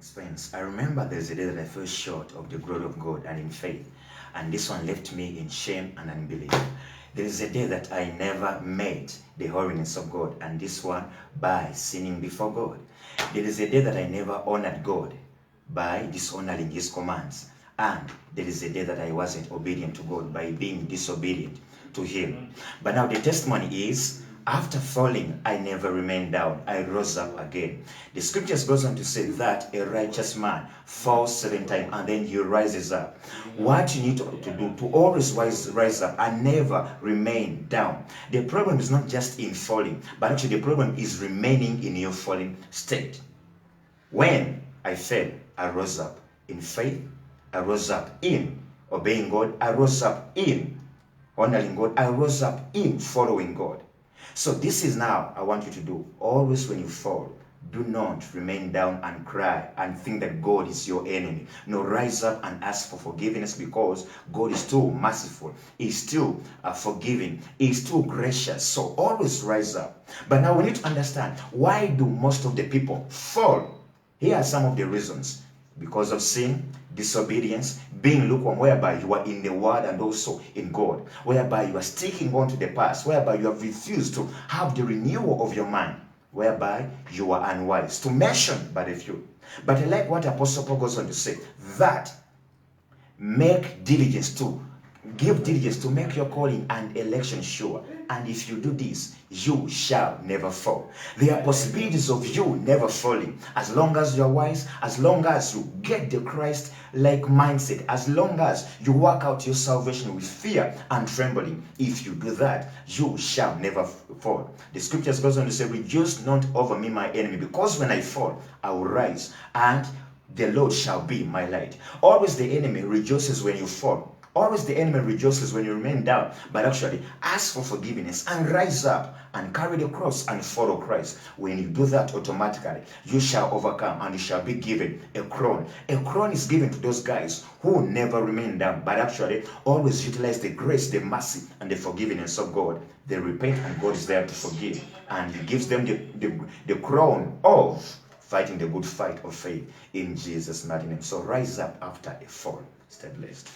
Friends, I remember there's a day that I fell short of the glory of God and in faith, and this one left me in shame and unbelief. There is a day that I never met the holiness of God, and this one by sinning before God. There is a day that I never honored God by dishonoring His commands, and there is a day that I wasn't obedient to God by being disobedient to Him. But now the testimony is, after falling, I never remained down. I rose up again. The scriptures goes on to say that a righteous man falls 7 times and then he rises up. What you need to do to always rise up and never remain down. The problem is not just in falling, but actually the problem is remaining in your falling state. When I fell, I rose up in faith. I rose up in obeying God. I rose up in honoring God. I rose up in following God. So this is now I want you to do. Always when you fall, do not remain down and cry and think that God is your enemy. No, rise up and ask for forgiveness, because God is too merciful. He's still forgiving. He's too gracious. So always rise up. But now we need to understand, why do most of the people fall? Here are some of the reasons. Because of sin, disobedience, being lukewarm, whereby you are in the word and also in God, whereby you are sticking on to the past, whereby you have refused to have the renewal of your mind, whereby you are unwise, to mention but a few. But I like what Apostle Paul goes on to say, that give diligence to make your calling and election sure. And if you do this, you shall never fall. There are possibilities of you never falling, as long as you are wise, as long as you get the Christ-like mindset, as long as you work out your salvation with fear and trembling. If you do that, you shall never fall. The scriptures goes on to say, rejoice not over me, my enemy, because when I fall, I will rise, and the Lord shall be my light. Always the enemy rejoices when you fall. Always the enemy rejoices when you remain down. But actually, ask for forgiveness and rise up and carry the cross and follow Christ. When you do that, automatically, you shall overcome and you shall be given a crown. A crown is given to those guys who never remain down, but actually always utilize the grace, the mercy, and the forgiveness of God. They repent and God is there to forgive. And He gives them the crown of fighting the good fight of faith in Jesus' mighty name. So rise up after a fall. Stay blessed.